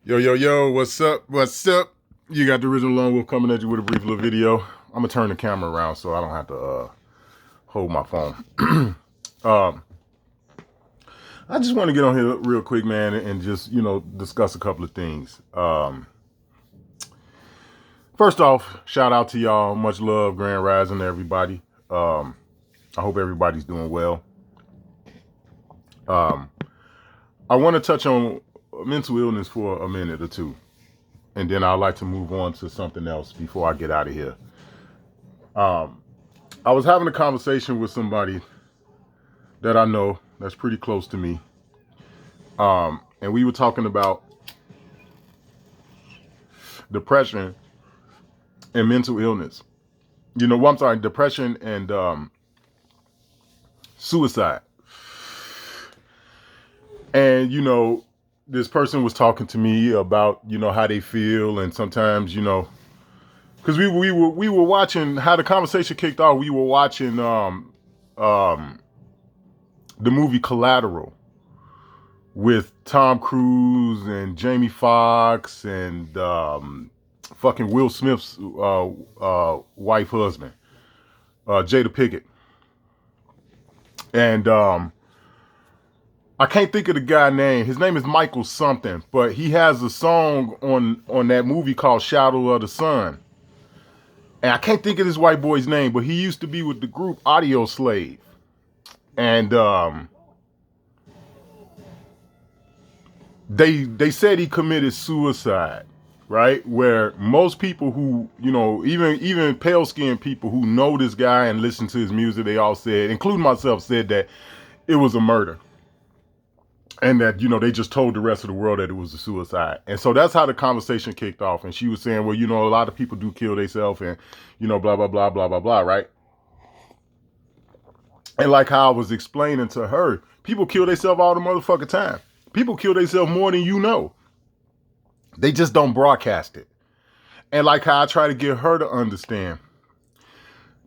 Yo, yo, yo, what's up? What's up? You got the original Lone Wolf coming at you with a brief little video. I'm gonna turn the camera around so I don't have to hold my phone. um, I just want to get on here real quick, man, and just discuss a couple of things. First off, shout out to y'all. Much love, Grand Rising to everybody. I hope everybody's doing well. I want to touch on mental illness for a minute or two, and then I'd like to move on to something else before I get out of here. I was having a conversation with somebody that I know that's pretty close to me, and we were talking about depression and mental illness. I'm sorry, depression and suicide. And this person was talking to me about how they feel, and sometimes because we were watching how the conversation kicked off. We were watching the movie Collateral with Tom Cruise and Jamie Foxx and fucking Will Smith's wife husband, Jada Pinkett. And I can't think of the guy's name. His name is Michael something, but he has a song on that movie called Shadow of the Sun. And I can't think of this white boy's name, but he used to be with the group Audio Slave. And they said he committed suicide, right? Where most people who, even pale-skinned people who know this guy and listen to his music, they all said, including myself, said that it was a murder. And that, they just told the rest of the world that it was a suicide. And so that's how the conversation kicked off. And she was saying, well, a lot of people do kill themselves and, blah, blah, blah, blah, blah, blah, right? And like how I was explaining to her, people kill themselves all the motherfucking time. People kill themselves more than you know. They just don't broadcast it. And like how I try to get her to understand,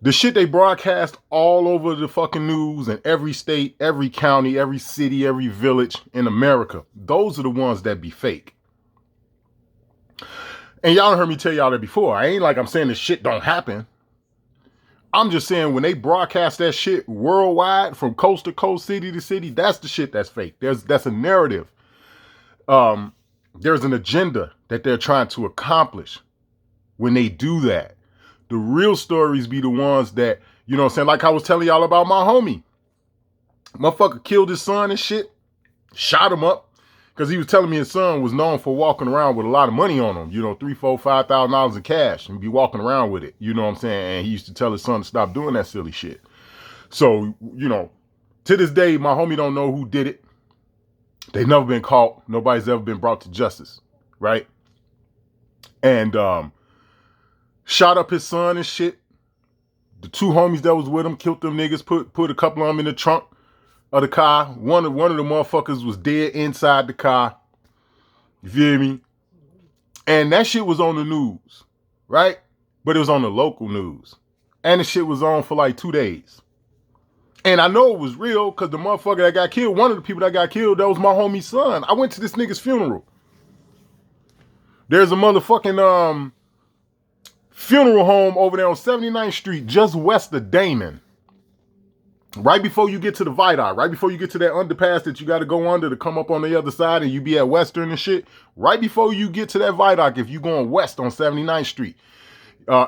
the shit they broadcast all over the fucking news in every state, every county, every city, every village in America, those are the ones that be fake. And y'all heard me tell y'all that before. I ain't like I'm saying this shit don't happen. I'm just saying when they broadcast that shit worldwide from coast to coast, city to city, that's the shit that's fake. That's a narrative. There's an agenda that they're trying to accomplish when they do that. The real stories be the ones that, like I was telling y'all about my homie. Motherfucker killed his son and shit. Shot him up. Because he was telling me his son was known for walking around with a lot of money on him. $3,000, $4,000, $5,000 in cash. And be walking around with it. You know what I'm saying? And he used to tell his son to stop doing that silly shit. So, to this day, my homie don't know who did it. They've never been caught. Nobody's ever been brought to justice. Right? And, shot up his son and shit. The two homies that was with him killed them niggas, put a couple of them in the trunk of the car. One of the motherfuckers was dead inside the car. You feel me? And that shit was on the news, right? But it was on the local news. And the shit was on for like 2 days. And I know it was real because the motherfucker that got killed, one of the people that got killed, that was my homie's son. I went to this nigga's funeral. There's a motherfucking funeral home over there on 79th Street, just west of Damon. Right before you get to the Viaduct, right before you get to that underpass that you got to go under to come up on the other side and you be at Western and shit. Right before you get to that Viaduct, if you going west on 79th Street,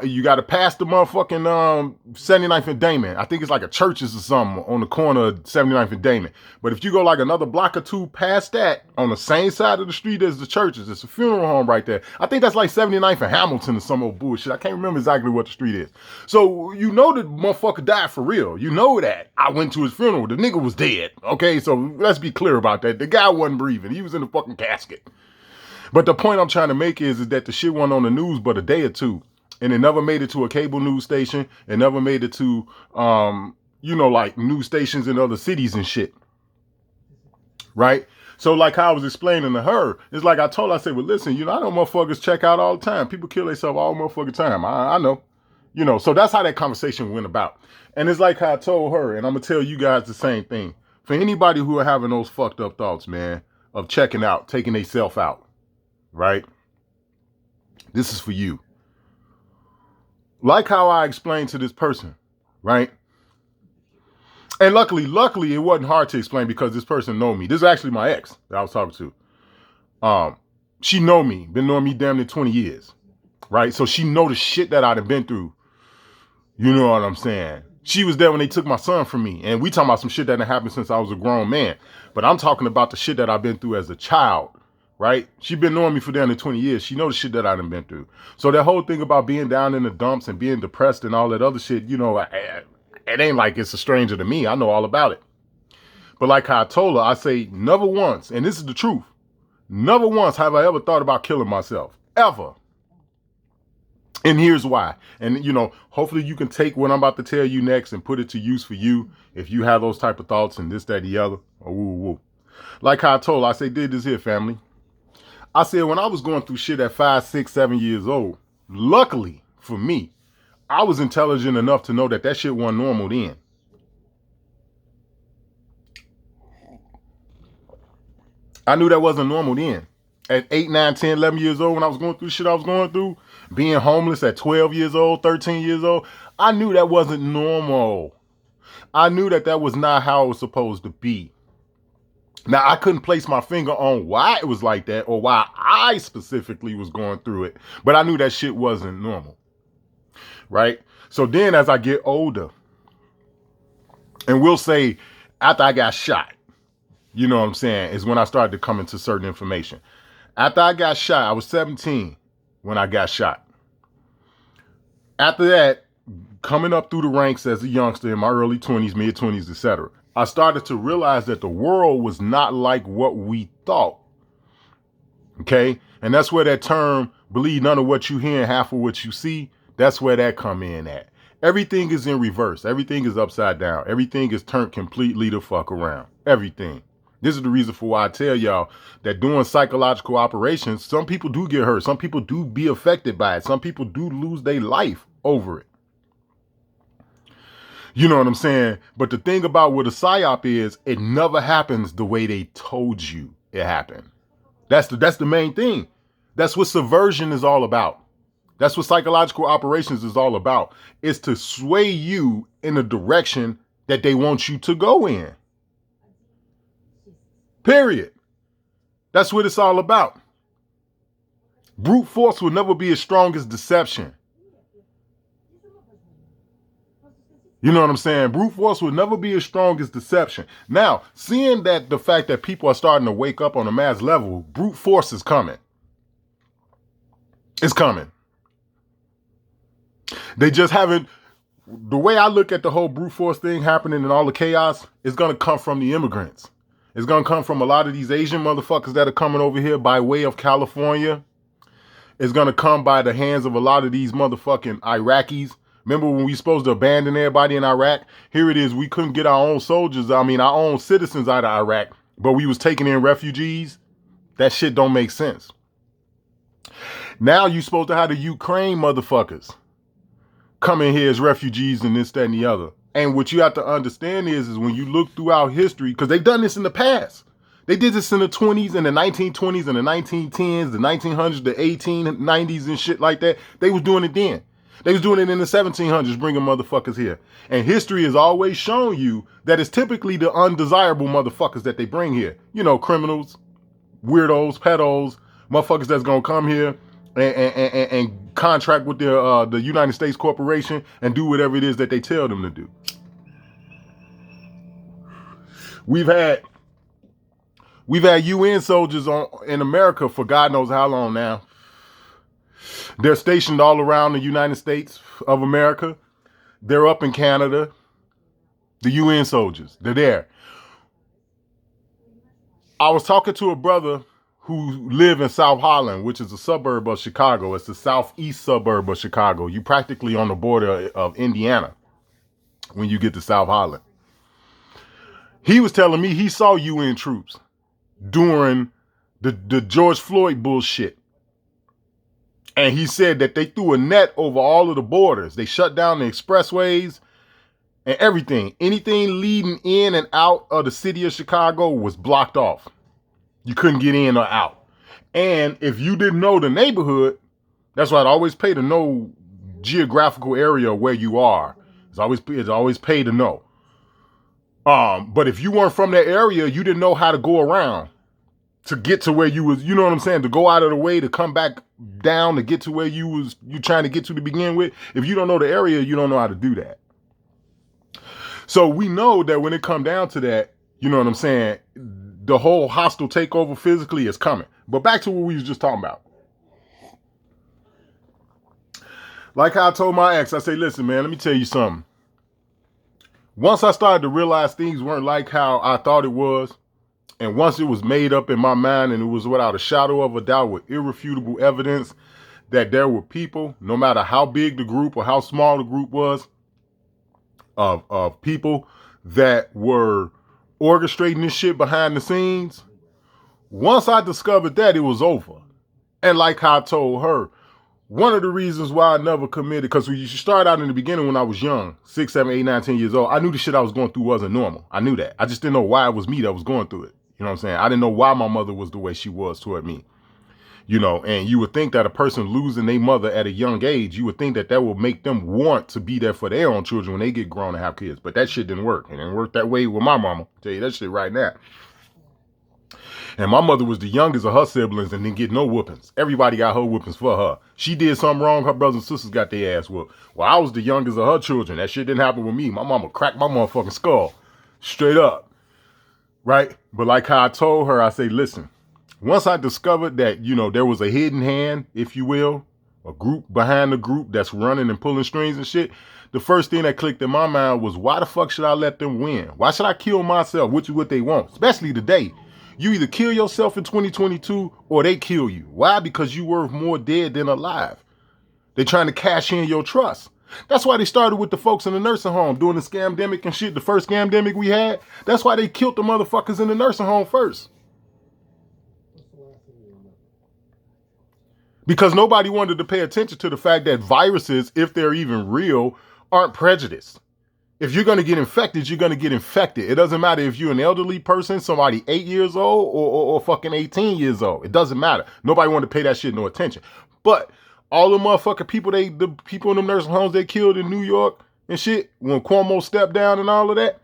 you got to pass the motherfucking 79th and Damon. I think it's like a churches or something on the corner of 79th and Damon. But if you go like another block or two past that, on the same side of the street as the churches, it's a funeral home right there. I think that's like 79th and Hamilton or some old bullshit. I can't remember exactly what the street is. So the motherfucker died for real. You know that. I went to his funeral. The nigga was dead. Okay, so let's be clear about that. The guy wasn't breathing. He was in the fucking casket. But the point I'm trying to make is that the shit wasn't on the news but a day or two. And it never made it to a cable news station. It never made it to, like news stations in other cities and shit. Right? So like how I was explaining to her, it's like I told her, I said, well, listen, I know motherfuckers check out all the time. People kill themselves all motherfucking time. I know. So that's how that conversation went about. And it's like how I told her, and I'm going to tell you guys the same thing. For anybody who are having those fucked up thoughts, man, of checking out, taking themselves out, right? This is for you. Like how I explained to this person, right? And luckily, it wasn't hard to explain because this person know me. This is actually my ex that I was talking to. She know me, been knowing me damn near 20 years, right? So she know the shit that I've been through. You know what I'm saying? She was there when they took my son from me. And we talking about some shit that happened since I was a grown man. But I'm talking about the shit that I've been through as a child, right? She been knowing me for damn near 20 years. She know the shit that I done been through. So that whole thing about being down in the dumps and being depressed and all that other shit, you know, it ain't like it's a stranger to me. I know all about it. But like how I told her, I say never once, and this is the truth, never once have I ever thought about killing myself. Ever. And here's why. And, you know, hopefully you can take what I'm about to tell you next and put it to use for you if you have those type of thoughts and this, that, the other. Oh, woo, woo. Like how I told, I say, did this here, family. I said, when I was going through shit at 5, 6, 7 years old, luckily for me, I was intelligent enough to know that that shit wasn't normal then. I knew that wasn't normal then. At 8, 9, 10, 11 years old, when I was going through shit I was going through, being homeless at 12 years old, 13 years old, I knew that wasn't normal. I knew that that was not how it was supposed to be. Now, I couldn't place my finger on why it was like that or why I specifically was going through it, but I knew that shit wasn't normal, right? So then as I get older, and we'll say after I got shot, you know what I'm saying, is when I started to come into certain information. After I got shot, I was 17 when I got shot. After that, coming up through the ranks as a youngster in my early 20s, mid 20s, etc., I started to realize that the world was not like what we thought. Okay? And that's where that term, believe none of what you hear and half of what you see, that's where that come in at. Everything is in reverse. Everything is upside down. Everything is turned completely the fuck around. Everything. This is the reason for why I tell y'all that doing psychological operations, some people do get hurt. Some people do be affected by it. Some people do lose their life over it. You know what I'm saying? But the thing about what a psyop is, it never happens the way they told you it happened. That's the main thing. That's what subversion is all about. That's what psychological operations is all about. It's to sway you in a direction that they want you to go in. Period. That's what it's all about. Brute force will never be as strong as deception. You know what I'm saying? Brute force will never be as strong as deception. Now, seeing that the fact that people are starting to wake up on a mass level, brute force is coming. It's coming. They just haven't. The way I look at the whole brute force thing happening and all the chaos, it's going to come from the immigrants. It's going to come from a lot of these Asian motherfuckers that are coming over here by way of California. It's going to come by the hands of a lot of these motherfucking Iraqis. Remember when we supposed to abandon everybody in Iraq? Here it is. We couldn't get our own soldiers. our own citizens out of Iraq, but we was taking in refugees. That shit don't make sense. Now you supposed to have the Ukraine motherfuckers come in here as refugees and this, that, and the other. And what you have to understand is when you look throughout history, because they've done this in the past. They did this in the 20s and the 1920s and the 1910s, the 1900s, the 1890s and shit like that. They was doing it then. They was doing it in the 1700s, bringing motherfuckers here. And history has always shown you that it's typically the undesirable motherfuckers that they bring here. You know, criminals, weirdos, pedos, motherfuckers that's going to come here and contract with the United States corporation and do whatever it is that they tell them to do. We've had UN soldiers in America for God knows how long now. They're stationed all around the United States of America. They're up in Canada. The UN soldiers, they're there. I was talking to a brother who live in South Holland, which is a suburb of Chicago. It's the southeast suburb of Chicago. You practically on the border of Indiana when you get to South Holland. He was telling me he saw UN troops during the George Floyd bullshit. And he said that they threw a net over all of the borders. They shut down the expressways and everything. Anything leading in and out of the city of Chicago was blocked off. You couldn't get in or out. And if you didn't know the neighborhood, that's why it always pay to know geographical area where you are. It's always pay to know. But if you weren't from that area, you didn't know how to go around to get to where you was, you know what I'm saying? To go out of the way to come back down to get to where you trying to get to begin with. If you don't know the area, you don't know how to do that. So we know that when it come down to that, you know what I'm saying? The whole hostile takeover physically is coming. But back to what we was just talking about. Like how I told my ex, I say, listen, man, let me tell you something. Once I started to realize things weren't like how I thought it was, and once it was made up in my mind and it was without a shadow of a doubt with irrefutable evidence that there were people, no matter how big the group or how small the group was, of people that were orchestrating this shit behind the scenes, once I discovered that, it was over. And like how I told her, one of the reasons why I never committed, because when you start out in the beginning when I was young, 6, 7, 8, 9, 10 years old, I knew the shit I was going through wasn't normal. I knew that. I just didn't know why it was me that was going through it. You know what I'm saying? I didn't know why my mother was the way she was toward me. You know, and you would think that a person losing their mother at a young age, you would think that that would make them want to be there for their own children when they get grown and have kids. But that shit didn't work. It didn't work that way with my mama. I'll tell you that shit right now. And my mother was the youngest of her siblings and didn't get no whoopings. Everybody got her whoopings for her. She did something wrong, her brothers and sisters got their ass whooped. Well, I was the youngest of her children. That shit didn't happen with me. My mama cracked my motherfucking skull. Straight up. Right? But like how I told her, I say, listen, once I discovered that, you know, there was a hidden hand, if you will, a group behind the group that's running and pulling strings and shit, the first thing that clicked in my mind was, why the fuck should I let them win? Why should I kill myself, which is what they want, especially today. You either kill yourself in 2022 or they kill you. Why? Because you were more dead than alive. They're trying to cash in your trust. That's why they started with the folks in the nursing home doing the scamdemic and shit, the first scamdemic we had. That's why they killed the motherfuckers in the nursing home first. Because nobody wanted to pay attention to the fact that viruses, if they're even real, aren't prejudiced. If you're going to get infected, you're going to get infected. It doesn't matter if you're an elderly person, somebody 8 years old or fucking 18 years old. It doesn't matter. Nobody wanted to pay that shit no attention. But all the motherfucking people, the people in them nursing homes they killed in New York and shit, when Cuomo stepped down and all of that,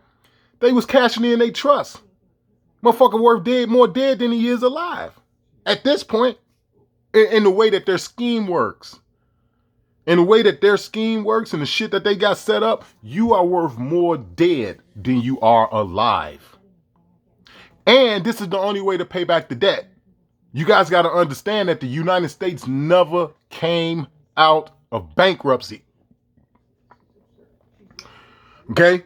they was cashing in their trust. Motherfucker worth dead, more dead than he is alive. At this point, in the way that their scheme works. In the way that their scheme works and the shit that they got set up, you are worth more dead than you are alive. And this is the only way to pay back the debt. You guys got to understand that the United States never came out of bankruptcy. Okay?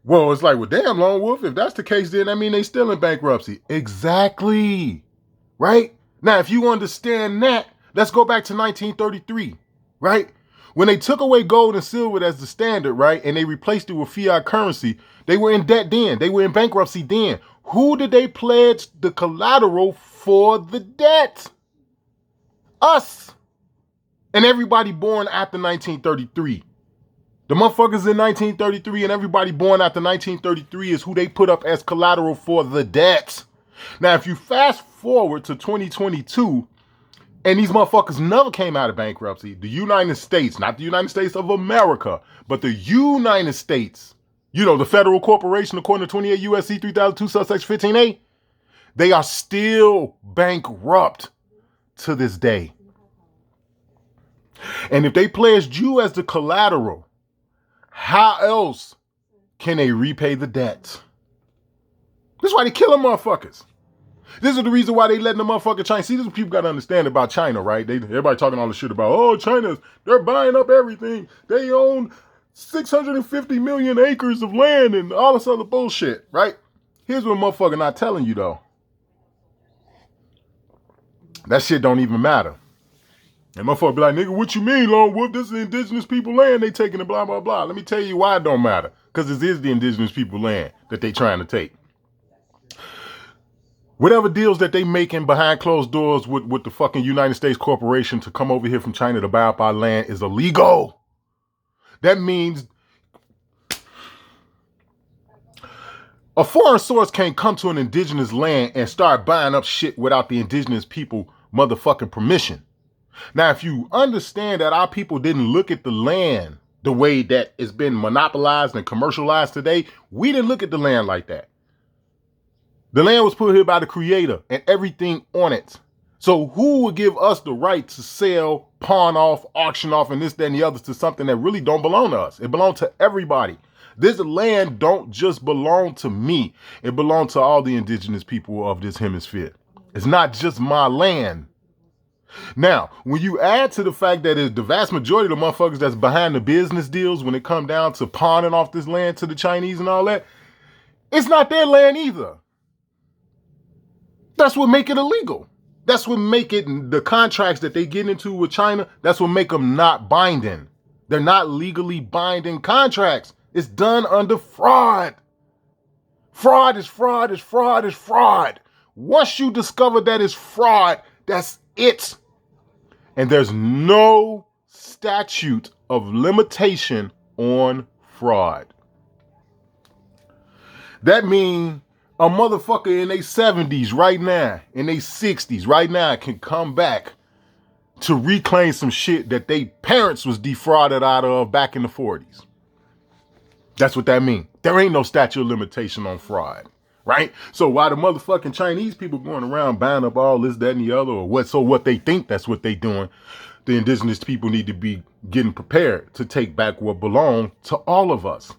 Well, it's like, well, damn, Lone Wolf, if that's the case, then I mean they still in bankruptcy. Exactly. Right? Now, if you understand that, let's go back to 1933. Right? When they took away gold and silver as the standard, right, and they replaced it with fiat currency, they were in debt then. They were in bankruptcy then. Who did they pledge the collateral for the debt? Us. And everybody born after 1933. The motherfuckers in 1933 and everybody born after 1933 is who they put up as collateral for the debt. Now, if you fast forward to 2022, and these motherfuckers never came out of bankruptcy, the United States, not the United States of America, but the United States, you know, the federal corporation, according to 28 U.S.C. 3002, subsection 15A, they are still bankrupt to this day. And if they pledged you as the collateral, how else can they repay the debt? That's why they killing motherfuckers. This is the reason why they letting the motherfucking China. See, this is what people got to understand about China, right? Everybody talking all the shit about, oh, they're buying up everything. They own 650 million acres of land and all this other bullshit, right? Here's what motherfucker not telling you, though. That shit don't even matter. And motherfucker be like, nigga, what you mean, Lone Wolf? This is indigenous people land they taking and blah, blah, blah. Let me tell you why it don't matter. Because this is the indigenous people land that they trying to take. Whatever deals that they making behind closed doors with the fucking United States corporation to come over here from China to buy up our land is illegal. That means A foreign source can't come to an indigenous land and start buying up shit without the indigenous people motherfucking permission. Now, if you understand that our people didn't look at the land the way that it's been monopolized and commercialized today, we didn't look at the land like that. The land was put here by the Creator and everything on it. So who would give us the right to sell, pawn off, auction off, and this, that, and the others to something that really don't belong to us? It belongs to everybody. This land don't just belong to me. It belongs to all the indigenous people of this hemisphere. It's not just my land. Now, when you add to the fact that it's the vast majority of the motherfuckers that's behind the business deals when it come down to pawning off this land to the Chinese and all that, it's not their land either. That's what make it illegal. That's what make it, the contracts that they get into with China, that's what make them not binding. They're not legally binding contracts. It's done under fraud. Fraud is fraud is fraud is fraud. Once you discover that it's fraud, that's it. And there's no statute of limitation on fraud. That means a motherfucker in their 70s right now, in their 60s right now, can come back to reclaim some shit that they parents was defrauded out of back in the 40s. That's what that means. There ain't no statute of limitation on fraud, right? So while the motherfucking Chinese people going around buying up all this, that, and the other, or what they think that's what they doing, the indigenous people need to be getting prepared to take back what belongs to all of us.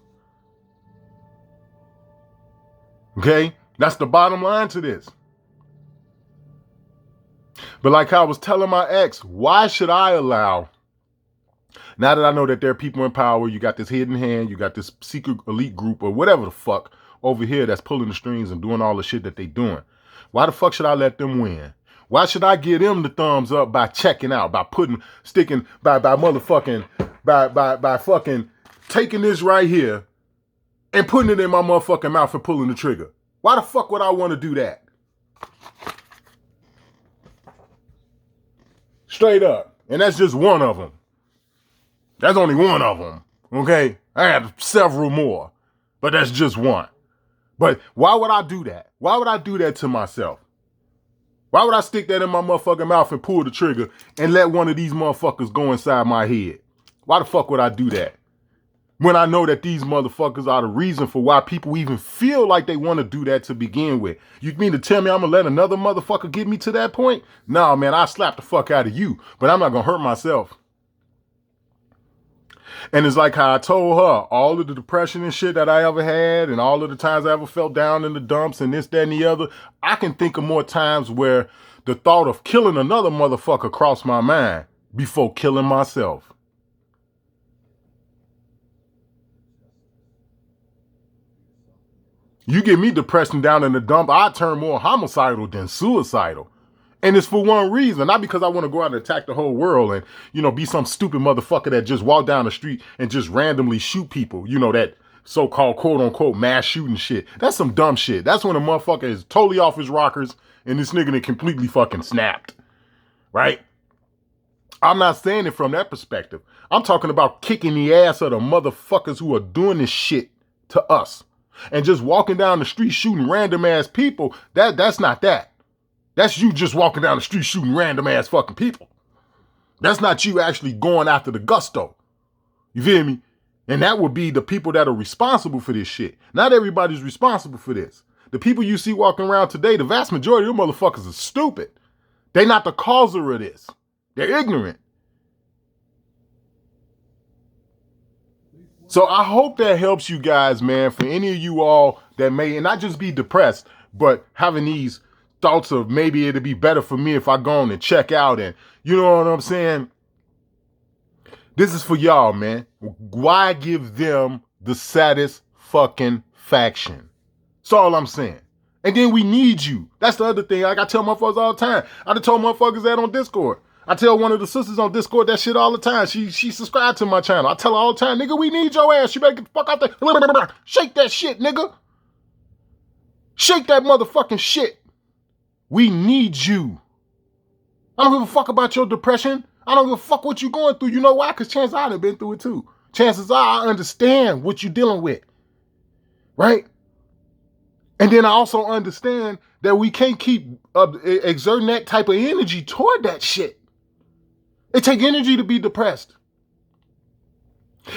Okay? That's the bottom line to this. But like I was telling my ex, why should I allow, now that I know that there are people in power, you got this hidden hand, you got this secret elite group or whatever the fuck over here that's pulling the strings and doing all the shit that they doing. Why the fuck should I let them win? Why should I give them the thumbs up by checking out, by fucking taking this right here and putting it in my motherfucking mouth and pulling the trigger? Why the fuck would I want to do that? Straight up. And that's just one of them. That's only one of them. Okay? I have several more. But that's just one. But why would I do that? Why would I do that to myself? Why would I stick that in my motherfucking mouth and pull the trigger and let one of these motherfuckers go inside my head? Why the fuck would I do that? When I know that these motherfuckers are the reason for why people even feel like they want to do that to begin with. You mean to tell me I'm going to let another motherfucker get me to that point? Nah, man, I'll slap the fuck out of you, but I'm not going to hurt myself. And it's like how I told her, all of the depression and shit that I ever had and all of the times I ever felt down in the dumps and this, that, and the other, I can think of more times where the thought of killing another motherfucker crossed my mind before killing myself. You get me depressed and down in the dump, I turn more homicidal than suicidal. And it's for one reason, not because I want to go out and attack the whole world and, be some stupid motherfucker that just walk down the street and just randomly shoot people. That so-called quote-unquote mass shooting shit. That's some dumb shit. That's when a motherfucker is totally off his rockers and this nigga that completely fucking snapped. Right? I'm not saying it from that perspective. I'm talking about kicking the ass of the motherfuckers who are doing this shit to us. And just walking down the street shooting random ass people, that's not that. That's you just walking down the street shooting random ass fucking people. That's not you actually going after the gusto. You feel me? And that would be the people that are responsible for this shit. Not everybody's responsible for this. The people you see walking around today, the vast majority of them motherfuckers are stupid. They're not the causer of this. They're ignorant. So I hope that helps you guys, man, for any of you all that may, and not just be depressed, but having these thoughts of maybe it'd be better for me if I go on and check out and, you know what I'm saying? This is for y'all, man. Why give them the satisfaction? That's all I'm saying. And then we need you. That's the other thing. Like I tell motherfuckers all the time. I done told motherfuckers that on Discord. I tell one of the sisters on Discord that shit all the time. She subscribed to my channel. I tell her all the time, nigga, we need your ass. You better get the fuck out there. Shake that shit, nigga. Shake that motherfucking shit. We need you. I don't give a fuck about your depression. I don't give a fuck what you're going through. You know why? Because chances are I've been through it too. Chances are I understand what you're dealing with. Right? And then I also understand that we can't keep exerting that type of energy toward that shit. It takes energy to be depressed.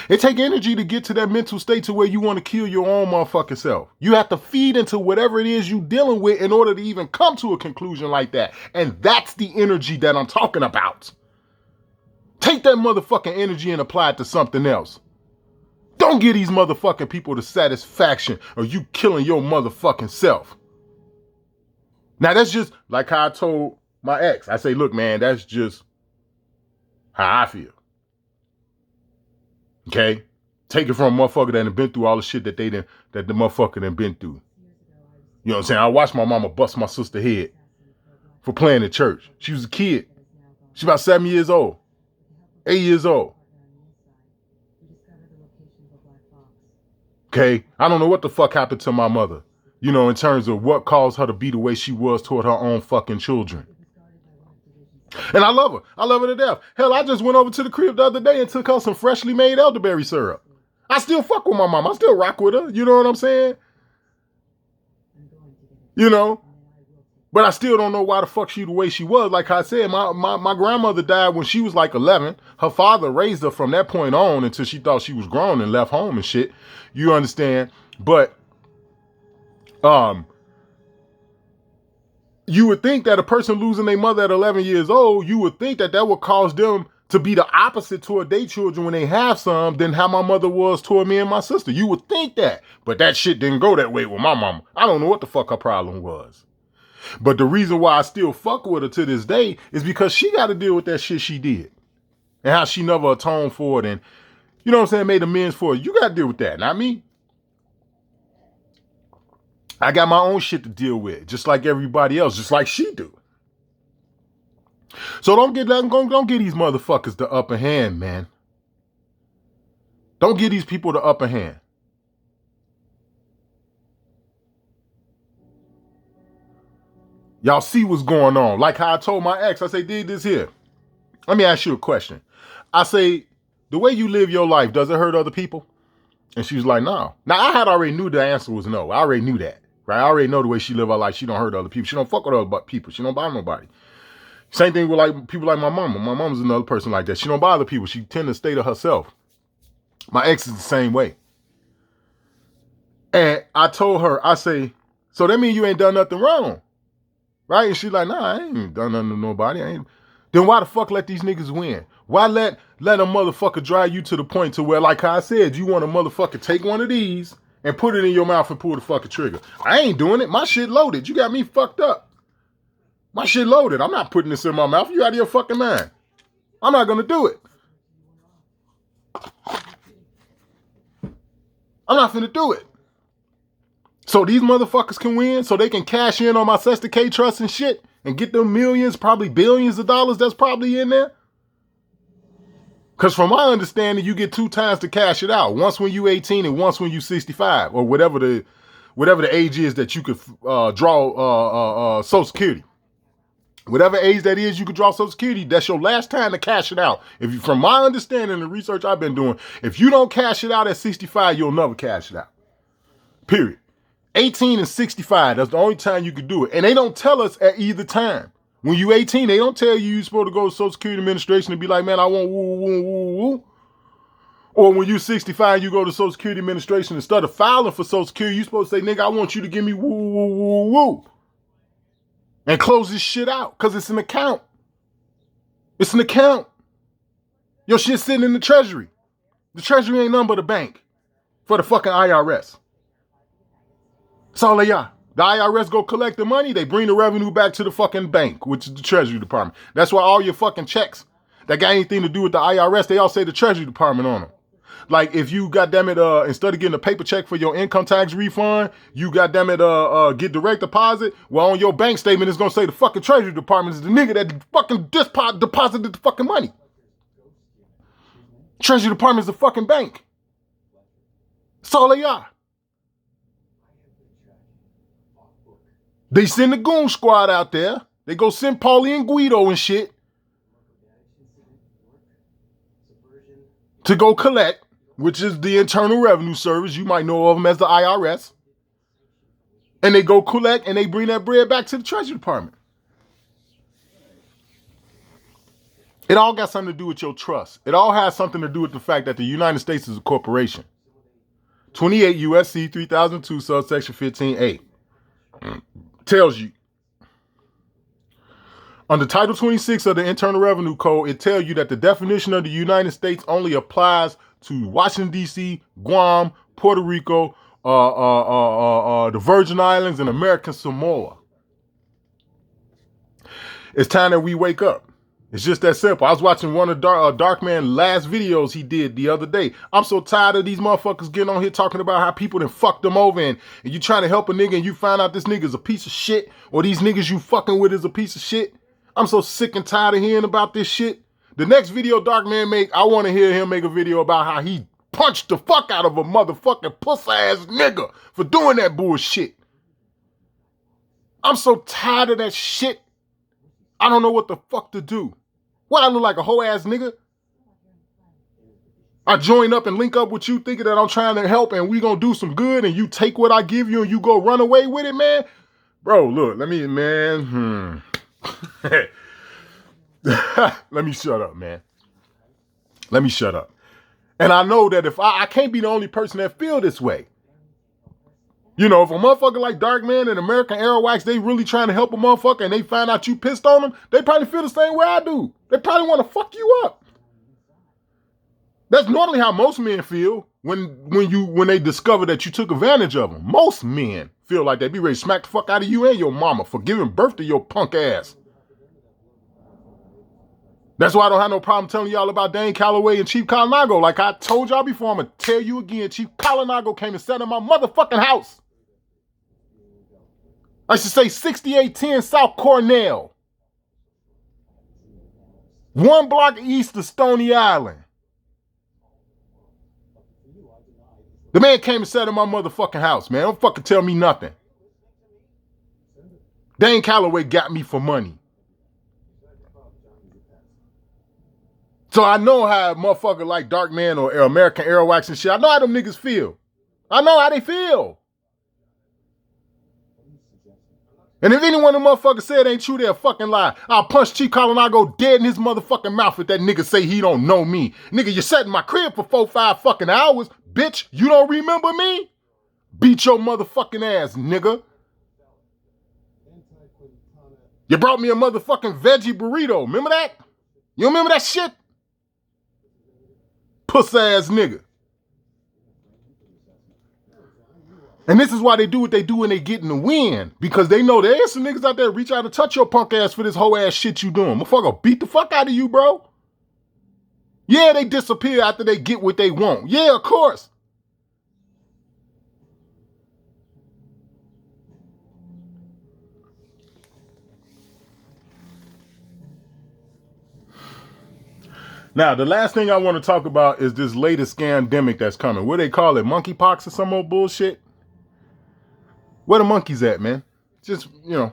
It takes energy to get to that mental state to where you want to kill your own motherfucking self. You have to feed into whatever it is you're dealing with in order to even come to a conclusion like that. And that's the energy that I'm talking about. Take that motherfucking energy and apply it to something else. Don't give these motherfucking people the satisfaction of you killing your motherfucking self. Now that's just like how I told my ex. I say, look, man, that's just how I feel. Okay? Take it from a motherfucker that done been through all the shit that the motherfucker done been through. You know what I'm saying? I watched my mama bust my sister's head for playing in church. She was a kid. She about 7 years old. 8 years old. Okay? I don't know what the fuck happened to my mother. You know, in terms of what caused her to be the way she was toward her own fucking children. And I love her. I love her to death. Hell, I just went over to the crib the other day and took her some freshly made elderberry syrup. I still fuck with my mom. I still rock with her. You know what I'm saying? You know? But I still don't know why the fuck she the way she was. Like I said, my grandmother died when she was like 11. Her father raised her from that point on until she thought she was grown and left home and shit. You understand? But, you would think that a person losing their mother at 11 years old, you would think that that would cause them to be the opposite toward their children when they have some than how my mother was toward me and my sister. You would think that. But that shit didn't go that way with my mama. I don't know what the fuck her problem was. But the reason why I still fuck with her to this day is because she got to deal with that shit she did. And how she never atoned for it and, you know what I'm saying, made amends for it. You got to deal with that, not me. I got my own shit to deal with, just like everybody else, just like she do. So don't get these motherfuckers the upper hand, man. Don't give these people the upper hand. Y'all see what's going on. Like how I told my ex, I say, did this here. Let me ask you a question. I say, the way you live your life, does it hurt other people? And she was like, no. Now, I had already knew the answer was no. I already knew that. Right? I already know the way she live her life. She don't hurt other people. She don't fuck with other people. She don't bother nobody. Same thing with like people like my mama. My mama's another person like that. She don't bother people. She tend to stay to herself. My ex is the same way. And I told her, I say, so that means you ain't done nothing wrong. Right? And she's like, nah, I ain't done nothing to nobody. Then why the fuck let these niggas win? Why let a motherfucker drive you to the point to where, like I said, you want a motherfucker take one of these and put it in your mouth and pull the fucking trigger. I ain't doing it. My shit loaded. You got me fucked up. My shit loaded. I'm not putting this in my mouth. You out of your fucking mind. I'm not going to do it. I'm not finna do it. So these motherfuckers can win, so they can cash in on my Sesta K Trust and shit and get them millions, probably billions of dollars that's probably in there. Because from my understanding, you get 2 times to cash it out. Once when you 18 and once when you 65 or whatever the age is that you could draw Social Security. Whatever age that is, you could draw Social Security. That's your last time to cash it out. From my understanding, the research I've been doing, if you don't cash it out at 65, you'll never cash it out. Period. 18 and 65, that's the only time you can do it. And they don't tell us at either time. When you 18, they don't tell you're supposed to go to Social Security Administration and be like, man, I want woo, woo, woo, woo. Or when you're 65, you go to Social Security Administration. Instead of filing for Social Security, you're supposed to say, nigga, I want you to give me woo, woo, woo, woo. And close this shit out, because it's an account. It's an account. Your shit's sitting in the Treasury. The Treasury ain't nothing but a bank for the fucking IRS. That's all they are. The IRS go collect the money, they bring the revenue back to the fucking bank, which is the Treasury Department. That's why all your fucking checks that got anything to do with the IRS, they all say the Treasury Department on them. Like if you instead of getting a paper check for your income tax refund, you get direct deposit. Well, on your bank statement, it's gonna say the fucking Treasury Department is the nigga that fucking deposited the fucking money. Treasury Department is the fucking bank. That's all they are. They send the goon squad out there. They go send Paulie and Guido and shit to go collect, which is the Internal Revenue Service. You might know of them as the IRS. And they go collect and they bring that bread back to the Treasury Department. It all got something to do with your trust. It all has something to do with the fact that the United States is a corporation. 28 U.S.C. 3002 subsection 15A tells you, under Title 26 of the Internal Revenue Code, it tells you that the definition of the United States only applies to Washington, D.C., Guam, Puerto Rico, the Virgin Islands, and American Samoa. It's time that we wake up. It's just that simple. I was watching one of Darkman's last videos he did the other day. I'm so tired of these motherfuckers getting on here talking about how people done fucked them over and you trying to help a nigga and you find out this nigga's a piece of shit or these niggas you fucking with is a piece of shit. I'm so sick and tired of hearing about this shit. The next video Darkman make, I want to hear him make a video about how he punched the fuck out of a motherfucking puss-ass nigga for doing that bullshit. I'm so tired of that shit. I don't know what the fuck to do. What, I look like a whole ass nigga? I join up and link up with you thinking that I'm trying to help and we gonna do some good and you take what I give you and you go run away with it, man? Bro, look, let me, man. Let me shut up, man. Let me shut up. And I know that if I can't be the only person that feel this way. You know, if a motherfucker like Darkman and American Airwax, they really trying to help a motherfucker and they find out you pissed on them, they probably feel the same way I do. They probably want to fuck you up. That's normally how most men feel when they discover that you took advantage of them. Most men feel like they be ready to smack the fuck out of you and your mama for giving birth to your punk ass. That's why I don't have no problem telling y'all about Dane Calloway and Chief Kalinago. Like I told y'all before, I'm going to tell you again, Chief Kalinago came and sat in my motherfucking house. I should say 6810 South Cornell. 1 block east of Stony Island. The man came and sat in my motherfucking house, man. Don't fucking tell me nothing. Dane Calloway got me for money. So I know how a motherfucker like Darkman or American Airwax and shit, I know how them niggas feel. I know how they feel. And if any one of them motherfuckers said ain't true, they'll fucking lie. I'll punch Chief Kalinago dead in his motherfucking mouth if that nigga say he don't know me. Nigga, you sat in my crib for 4-5 fucking hours. Bitch, you don't remember me? Beat your motherfucking ass, nigga. You brought me a motherfucking veggie burrito. Remember that? You remember that shit? Puss ass nigga. And this is why they do what they do when they get in the win. Because they know there is some niggas out there reach out to touch your punk ass for this whole ass shit you doing. Motherfucker beat the fuck out of you, bro. Yeah, they disappear after they get what they want. Yeah, of course. Now, the last thing I want to talk about is this latest scandemic that's coming. What they call it? Monkeypox or some old bullshit? Where the monkeys at, man? Just, you know.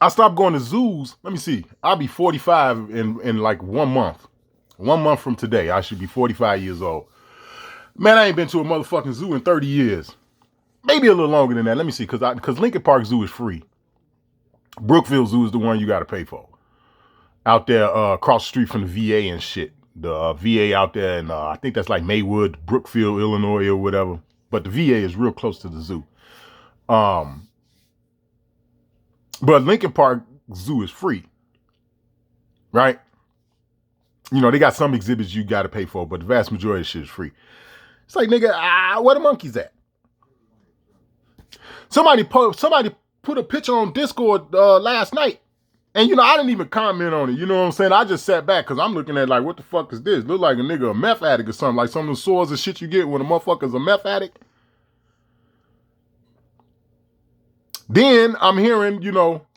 I stopped going to zoos. Let me see. I'll be 45 in like 1 month. 1 month from today, I should be 45 years old. Man, I ain't been to a motherfucking zoo in 30 years. Maybe a little longer than that. Let me see. Because Lincoln Park Zoo is free. Brookfield Zoo is the one you got to pay for. Out there across the street from the VA and shit. The VA out there in, I think that's like Maywood, Brookfield, Illinois or whatever. But the VA is real close to the zoo. But Lincoln Park Zoo is free. Right? You know, they got some exhibits you got to pay for, but the vast majority of shit is free. It's like, nigga, where the monkeys at? Somebody put a picture on Discord last night. And, you know, I didn't even comment on it. You know what I'm saying? I just sat back because I'm looking at like, what the fuck is this? Look like a nigga, a meth addict or something. Like some of the sores and shit you get when a motherfucker's a meth addict. Then I'm hearing, you know,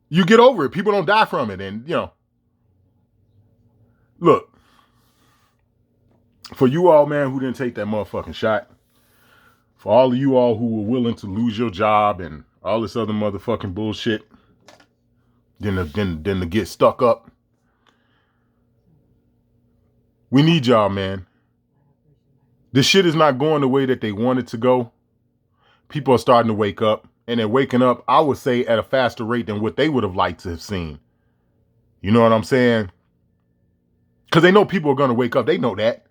you get over it. People don't die from it. And, you know, look, for you all, man, who didn't take that motherfucking shot, for all of you all who were willing to lose your job and all this other motherfucking bullshit, then to get stuck up. We need y'all, man. This shit is not going the way that they want it to go. People are starting to wake up, and they're waking up, I would say, at a faster rate than what they would have liked to have seen. You know what I'm saying? Because they know people are going to wake up. They know that.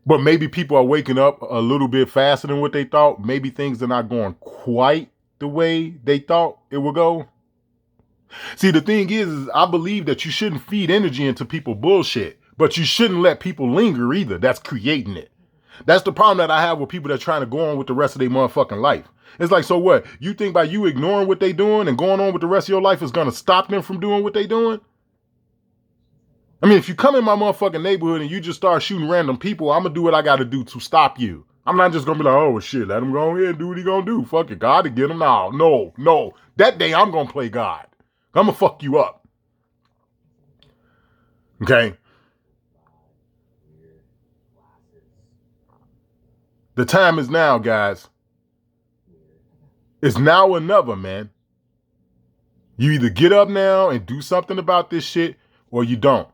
But maybe people are waking up a little bit faster than what they thought. Maybe things are not going quite the way they thought it would go. See, the thing is I believe that you shouldn't feed energy into people bullshit, but you shouldn't let people linger either. That's creating it. That's the problem that I have with people that are trying to go on with the rest of their motherfucking life. It's like, so what? You think by you ignoring what they doing and going on with the rest of your life is going to stop them from doing what they doing? I mean, if you come in my motherfucking neighborhood and you just start shooting random people, I'm going to do what I got to do to stop you. I'm not just going to be like, oh, shit, let him go ahead and do what he going to do. Fuck it, God to get him now. No. That day I'm going to play God. I'm going to fuck you up. Okay? The time is now, guys. It's now or never, man. You either get up now and do something about this shit, or you don't.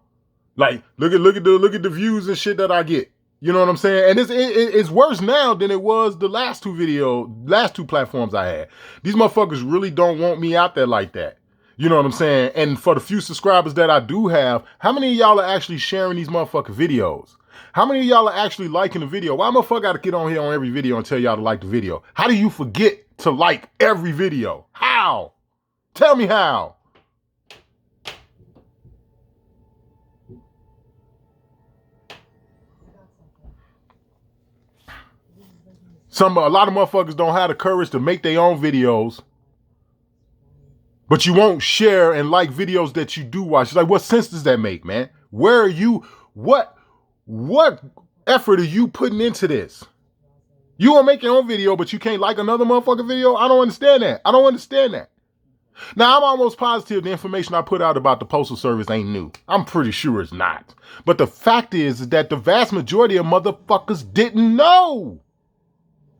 Like, look at the views and shit that I get. You know what I'm saying? And it's worse now than it was the last two platforms I had. These motherfuckers really don't want me out there like that. You know what I'm saying? And for the few subscribers that I do have, how many of y'all are actually sharing these motherfucking videos? How many of y'all are actually liking the video? Why motherfucker gotta get on here on every video and tell y'all to like the video? How do you forget to like every video? How? Tell me how. A lot of motherfuckers don't have the courage to make their own videos, but you won't share and like videos that you do watch. It's like, what sense does that make, man? Where are you? What effort are you putting into this? You want to make your own video, but you can't like another motherfucking video? I don't understand that. Now, I'm almost positive the information I put out about the Postal Service ain't new. I'm pretty sure it's not. But the fact is that the vast majority of motherfuckers didn't know.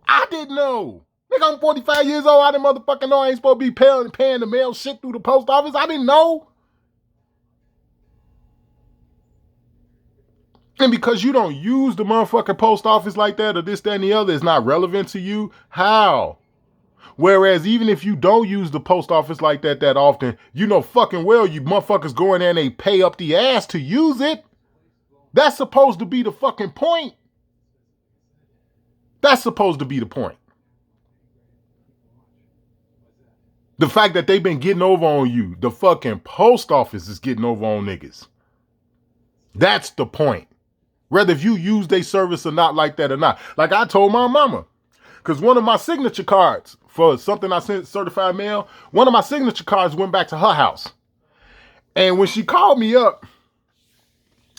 I didn't know. Nigga, I'm 45 years old. I didn't motherfucking know I ain't supposed to be paying the mail shit through the post office. I didn't know. And because you don't use the motherfucking post office like that or this, that, and the other, it's not relevant to you. How? Whereas even if you don't use the post office like that often, you know fucking well you motherfuckers go in there and they pay up the ass to use it. That's supposed to be the fucking point. That's supposed to be the point. The fact that they've been getting over on you, the fucking post office is getting over on niggas. That's the point. Whether if you use their service or not like that or not. Like I told my mama, because one of my signature cards for something I sent certified mail, one of my signature cards went back to her house. And when she called me up,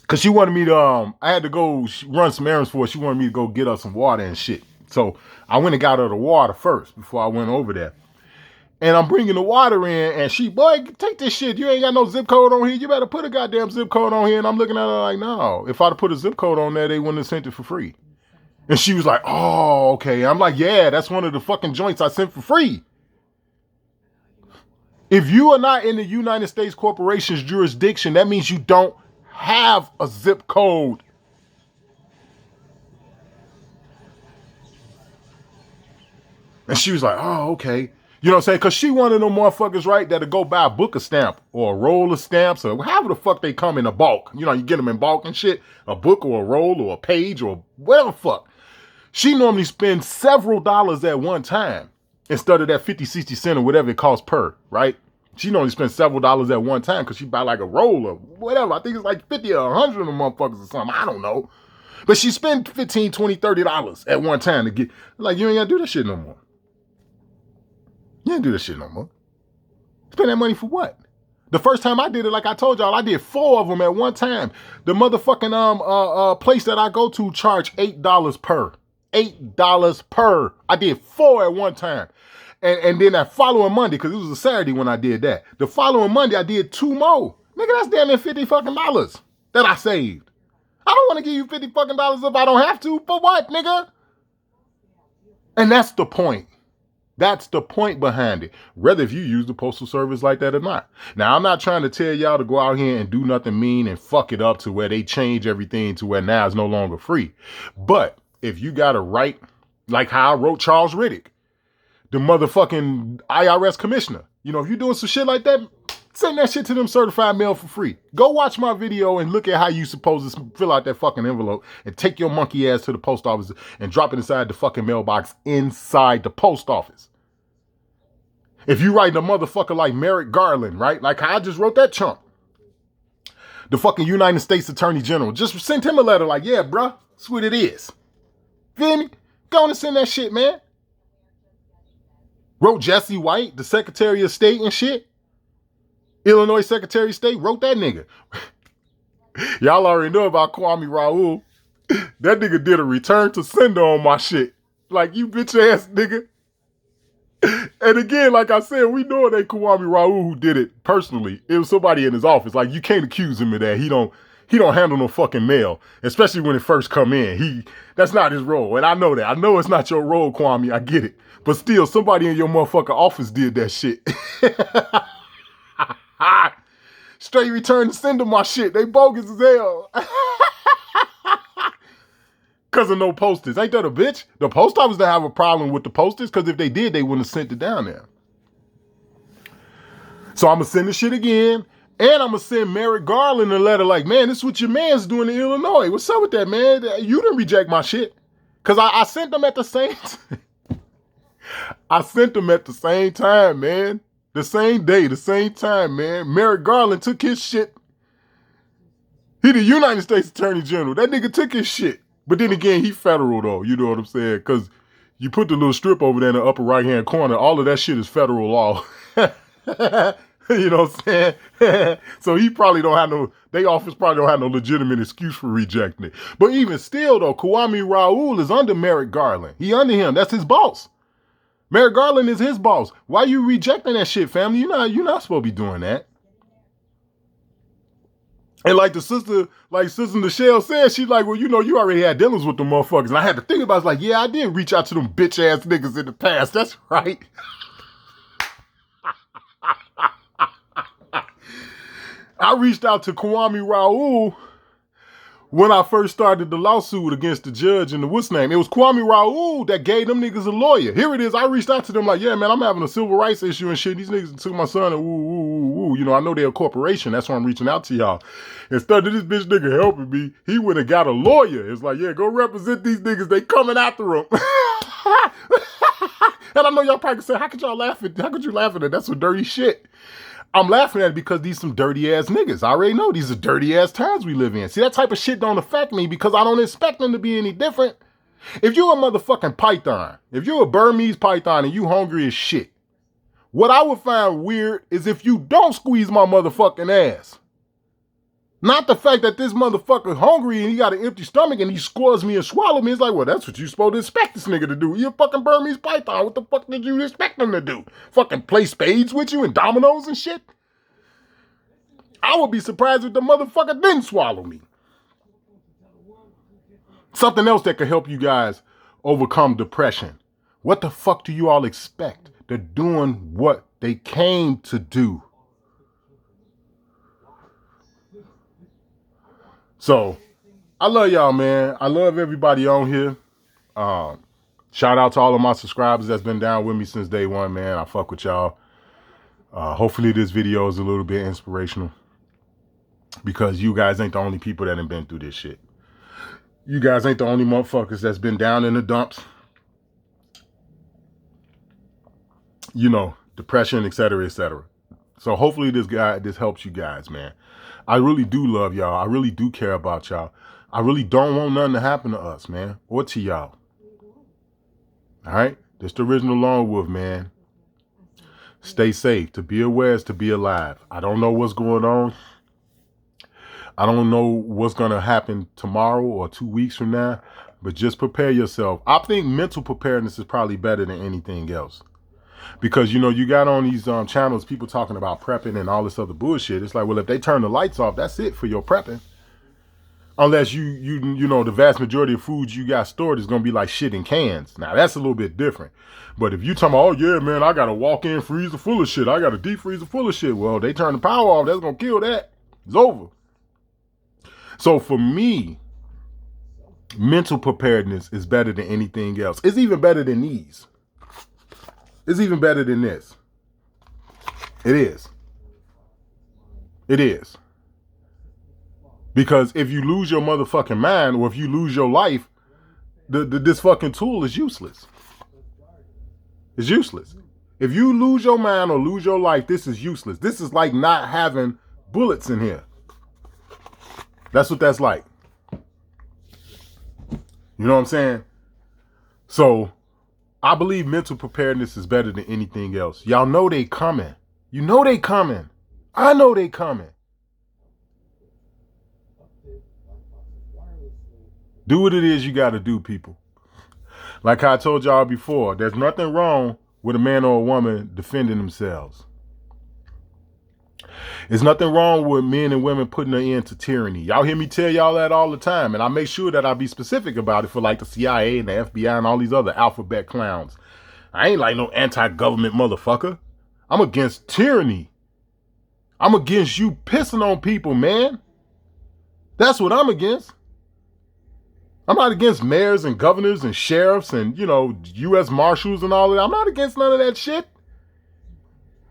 because she wanted me to, I had to go run some errands for her. She wanted me to go get her some water and shit. So I went and got her the water first before I went over there. And I'm bringing the water in, and she, boy, take this shit. You ain't got no zip code on here. You better put a goddamn zip code on here. And I'm looking at her like, no. If I'd have put a zip code on there, they wouldn't have sent it for free. And she was like, oh, okay. I'm like, yeah, that's one of the fucking joints I sent for free. If you are not in the United States Corporation's jurisdiction, that means you don't have a zip code. And she was like, oh, okay. You know what I'm saying? Because she one of them motherfuckers, right, that'll go buy a book of stamp or a roll of stamps or however the fuck they come in a bulk. You know, you get them in bulk and shit. A book or a roll or a page or whatever the fuck. She normally spends several dollars at one time instead of that 50, 60 cents or whatever it costs per, right? She normally spends several dollars at one time because she buy like a roll or whatever. I think it's like 50 or 100 of them motherfuckers or something. I don't know. But she spent 15, 20, 30 dollars at one time to get, like, you ain't got to do that shit no more. You ain't do this shit no more. Spend that money for what? The first time I did it, like I told y'all, I did 4 of them at one time. The motherfucking place that I go to charge $8 per. $8 per. I did 4 at one time. And then that following Monday, because it was a Saturday when I did that. The following Monday, I did 2 more. Nigga, that's damn near $50 fucking dollars that I saved. I don't want to give you $50 fucking dollars if I don't have to. For what, nigga? And that's the point. That's the point behind it, whether if you use the Postal Service like that or not. Now, I'm not trying to tell y'all to go out here and do nothing mean and fuck it up to where they change everything to where now it's no longer free. But if you got a right, like how I wrote Charles Riddick, the motherfucking IRS commissioner, you know, if you're doing some shit like that, send that shit to them certified mail for free. Go watch my video and look at how you supposed to fill out that fucking envelope and take your monkey ass to the post office and drop it inside the fucking mailbox inside the post office. If you write a motherfucker like Merrick Garland, right? Like how I just wrote that chump. The fucking United States Attorney General. Just send him a letter like, yeah, bruh, that's what it is. Feel me? Go on and send that shit, man. Wrote Jesse White, the Secretary of State and shit. Illinois Secretary of State, wrote that nigga. Y'all already know about Kwame Raoul. That nigga did a return to sender on my shit. Like, you bitch ass nigga. And again, like I said, we know it ain't Kwame Raoul who did it personally. It was somebody in his office. Like, you can't accuse him of that. He don't handle no fucking mail, especially when it first come in. That's not his role. And I know that. I know it's not your role, Kwame. I get it. But still, somebody in your motherfucking office did that shit. Straight return to sender my shit. They bogus as hell. Because of no posters. Ain't that a bitch? The post office didn't have a problem with the posters, because if they did, they wouldn't have sent it down there. So I'm going to send the shit again. And I'm going to send Merrick Garland a letter like, man, this is what your man's doing in Illinois. What's up with that, man? You didn't reject my shit. Because I sent them at the same time. I sent them at the same time, man. The same day, the same time, man. Merrick Garland took his shit. He the United States Attorney General. That nigga took his shit. But then again, he federal though. You know what I'm saying? Because you put the little strip over there in the upper right-hand corner. All of that shit is federal law. You know what I'm saying? So he probably don't have no, they office probably don't have no legitimate excuse for rejecting it. But even still though, Kwame Raoul is under Merrick Garland. He under him. That's his boss. Merrick Garland is his boss. Why you rejecting that shit, family? You're not supposed to be doing that. And like Sister Michelle said, she's like, well, you know, you already had dealings with the motherfuckers. And I had to think about it. I was like, yeah, I did reach out to them bitch ass niggas in the past. That's right. I reached out to Kwame Raoul when I first started the lawsuit against the judge and the what's name. It was Kwame Raoul that gave them niggas a lawyer. Here it is. I reached out to them like, yeah, man, I'm having a civil rights issue and shit. These niggas took my son and woo. You know, I know they're a corporation. That's why I'm reaching out to y'all. Instead of this bitch nigga helping me, he went and got a lawyer. It's like, yeah, go represent these niggas. They coming after him. And I know y'all probably say, how could you laugh at that? That's some dirty shit. I'm laughing at it because these some dirty ass niggas. I already know these are dirty ass times we live in. See, that type of shit don't affect me because I don't expect them to be any different. If you're a motherfucking python, if you're a Burmese python and you hungry as shit, what I would find weird is if you don't squeeze my motherfucking ass. Not the fact that this motherfucker hungry and he got an empty stomach and he squaws me and swallow me. It's like, well, that's what you supposed to expect this nigga to do. You're a fucking Burmese python. What the fuck did you expect him to do? Fucking play spades with you and dominoes and shit? I would be surprised if the motherfucker didn't swallow me. Something else that could help you guys overcome depression. What the fuck do you all expect? They're doing what they came to do. So, I love y'all, man. I love everybody on here. Shout out to all of my subscribers that's been down with me since day one, man. I fuck with y'all. Hopefully this video is a little bit inspirational because you guys ain't the only people that have been through this shit. You guys ain't the only motherfuckers that's been down in the dumps. You know, depression, etc., etc. So hopefully this helps you guys, man. I really do love y'all. I really do care about y'all. I really don't want nothing to happen to us, man, or to y'all. All right? This the original Lone Wolf, man. Stay safe. To be aware is to be alive. I don't know what's going on. I don't know what's going to happen tomorrow or 2 weeks from now, but just prepare yourself. I think mental preparedness is probably better than anything else. Because, you know, you got on these channels, people talking about prepping and all this other bullshit. It's like, well, if they turn the lights off, that's it for your prepping. Unless you know the vast majority of foods you got stored is gonna be like shit in cans. Now that's a little bit different. But if you talking about, oh yeah, man, I got a walk-in freezer full of shit. I got a deep freezer full of shit. Well, they turn the power off. That's gonna kill that. It's over. So for me, mental preparedness is better than anything else. It's even better than these. It's even better than this. It is. It is. Because if you lose your motherfucking mind, or if you lose your life, this fucking tool is useless. It's useless. If you lose your mind or lose your life, this is useless. This is like not having bullets in here. That's what that's like. You know what I'm saying? So I believe mental preparedness is better than anything else. Y'all know they coming. You know they coming. I know they coming. Do what it is you got to do, people. Like I told y'all before, there's nothing wrong with a man or a woman defending themselves. There's nothing wrong with men and women putting an end to tyranny. Y'all hear me tell y'all that all the time, and I make sure that I be specific about it for like the CIA and the FBI and all these other alphabet clowns. I ain't like no anti-government motherfucker. I'm against tyranny. I'm against you pissing on people, man. That's what I'm against. I'm not against mayors and governors and sheriffs and, you know, U.S. Marshals and all of that. I'm not against none of that shit.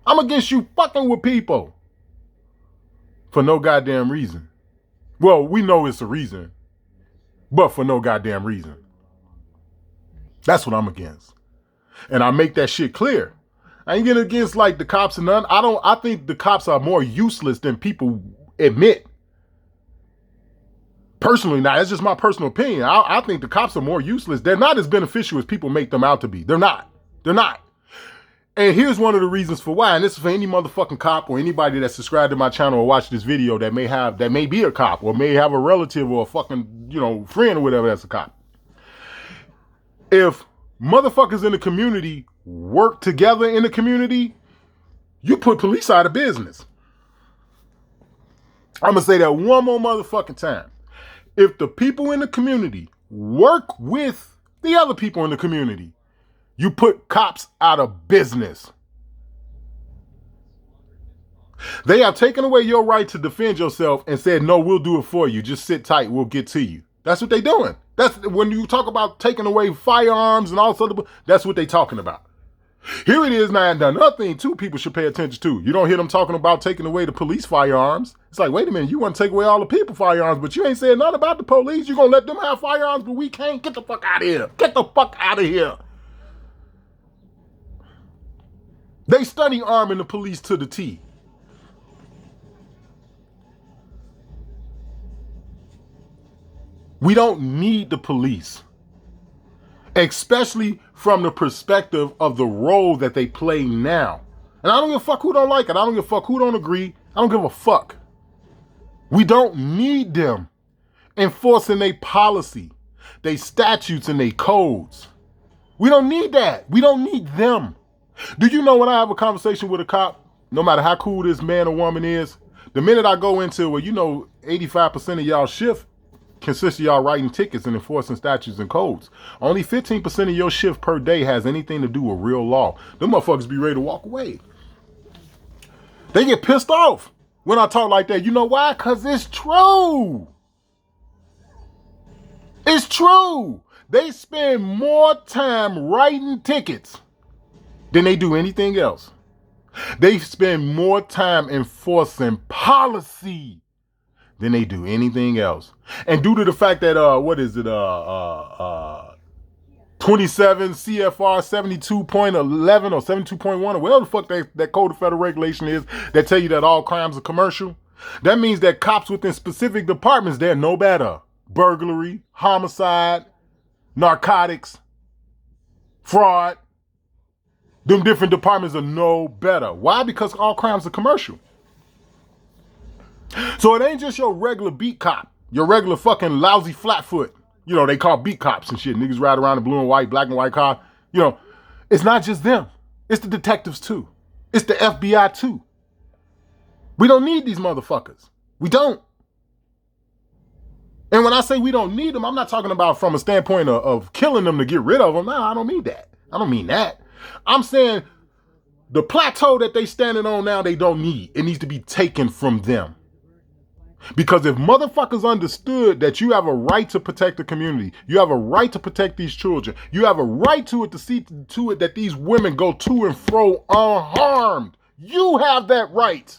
I'm against you fucking with people for no goddamn reason. Well, we know it's a reason, but for no goddamn reason. That's what I'm against. And I make that shit clear. I ain't getting against like the cops and none. I think the cops are more useless than people admit. Personally, now, that's just my personal opinion. I think the cops are more useless. They're not as beneficial as people make them out to be. They're not. They're not. And here's one of the reasons for why. And this is for any motherfucking cop or anybody that's subscribed to my channel or watched this video that may be a cop or may have a relative or a fucking, you know, friend or whatever that's a cop. If motherfuckers in the community work together in the community, you put police out of business. I'm going to say that one more motherfucking time. If the people in the community work with the other people in the community, you put cops out of business. They have taken away your right to defend yourself and said, no, we'll do it for you. Just sit tight. We'll get to you. That's what they're doing. That's when you talk about taking away firearms and all sorts of, that's what they're talking about. Here it is now, and another thing too people should pay attention to. You don't hear them talking about taking away the police firearms. It's like, wait a minute, you want to take away all the people firearms, but you ain't saying nothing about the police. You're going to let them have firearms, but we can't. Get the fuck out of here. Get the fuck out of here. They study arming the police to the T. We don't need the police. Especially from the perspective of the role that they play now. And I don't give a fuck who don't like it. I don't give a fuck who don't agree. I don't give a fuck. We don't need them enforcing their policy, their statutes and their codes. We don't need that. We don't need them. Do you know when I have a conversation with a cop, no matter how cool this man or woman is, the minute I go into, well, you know, 85% of y'all shift consists of y'all writing tickets and enforcing statutes and codes. Only 15% of your shift per day has anything to do with real law. Them motherfuckers be ready to walk away. They get pissed off when I talk like that. You know why? Because it's true. It's true. They spend more time writing tickets than they do anything else. They spend more time enforcing policy than they do anything else. And due to the fact that, 27 CFR 72.11 or 72.1 or whatever the fuck that Code of Federal Regulation is that tell you that all crimes are commercial, that means that cops within specific departments, they're no better. Burglary, homicide, narcotics, fraud. Them different departments are no better. Why? Because all crimes are commercial. So it ain't just your regular beat cop, your regular fucking lousy flatfoot. You know, they call beat cops and shit. Niggas ride around in blue and white, black and white car. You know, it's not just them. It's the detectives too. It's the FBI too. We don't need these motherfuckers. We don't. And when I say we don't need them, I'm not talking about from a standpoint of killing them to get rid of them. No, I don't mean that. I don't mean that. I'm saying the plateau that they standing on now, they don't need. It needs to be taken from them. Because if motherfuckers understood that you have a right to protect the community, you have a right to protect these children, you have a right to it to see to it that these women go to and fro unharmed. You have that right.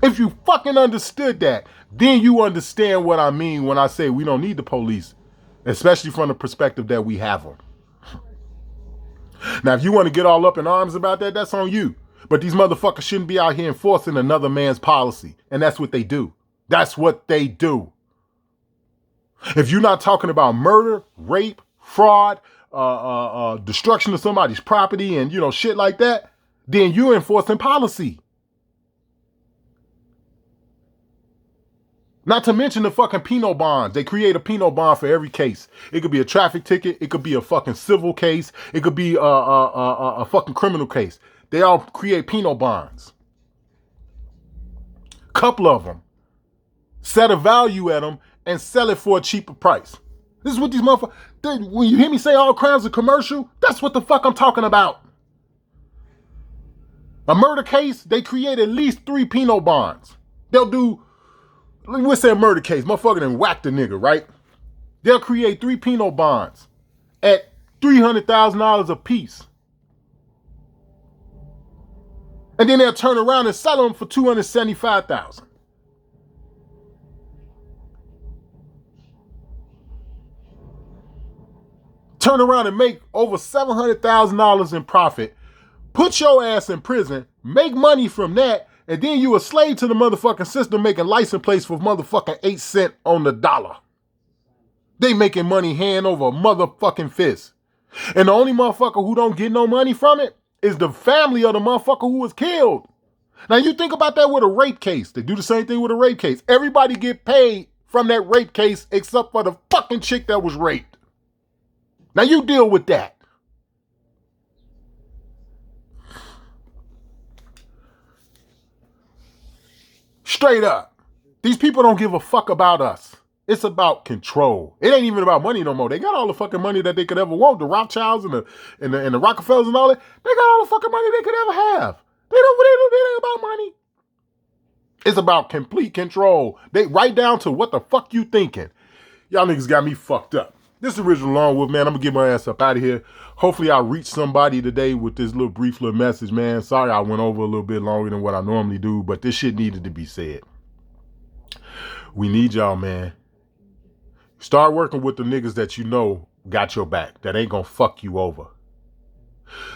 If you fucking understood that, then you understand what I mean when I say we don't need the police, especially from the perspective that we have them. Now, if you want to get all up in arms about that, that's on you. But these motherfuckers shouldn't be out here enforcing another man's policy. And that's what they do. That's what they do. If you're not talking about murder, rape, fraud, destruction of somebody's property and, shit like that, then you're enforcing policy. Not to mention the fucking penal bonds. They create a penal bond for every case. It could be a traffic ticket. It could be a fucking civil case. It could be a fucking criminal case. They all create penal bonds. Couple of them. Set a value at them and sell it for a cheaper price. This is what these motherfuckers... When you hear me say all crimes are commercial, that's what the fuck I'm talking about. A murder case, they create at least 3 penal bonds. They'll do... Let's say a murder case. Motherfucker done whacked a nigga, right? They'll create 3 penal bonds at $300,000 a piece. And then they'll turn around and sell them for $275,000. Turn around and make over $700,000 in profit. Put your ass in prison. Make money from that. And then you a slave to the motherfucking system making license plates for motherfucking 8 cents on the dollar. They making money hand over a motherfucking fist. And the only motherfucker who don't get no money from it is the family of the motherfucker who was killed. Now you think about that with a rape case. They do the same thing with a rape case. Everybody get paid from that rape case except for the fucking chick that was raped. Now you deal with that. Straight up. These people don't give a fuck about us. It's about control. It ain't even about money no more. They got all the fucking money that they could ever want. The Rothschilds and the Rockefellers and all that. They got all the fucking money they could ever have. They ain't about money. It's about complete control. They right down to what the fuck you thinking. Y'all niggas got me fucked up. This is Original Longwood, man. I'm gonna get my ass up out of here. Hopefully I reach somebody today with this little brief little message, man. Sorry I went over a little bit longer than what I normally do, but this shit needed to be said. We need y'all, man. Start working with the niggas that you know got your back, that ain't gonna fuck you over.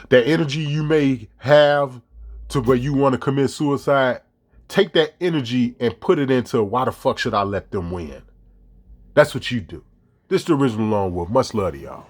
That energy you may have to where you want to commit suicide, take that energy and put it into why the fuck should I let them win? That's what you do. This is the Original Longwood. Much love to y'all.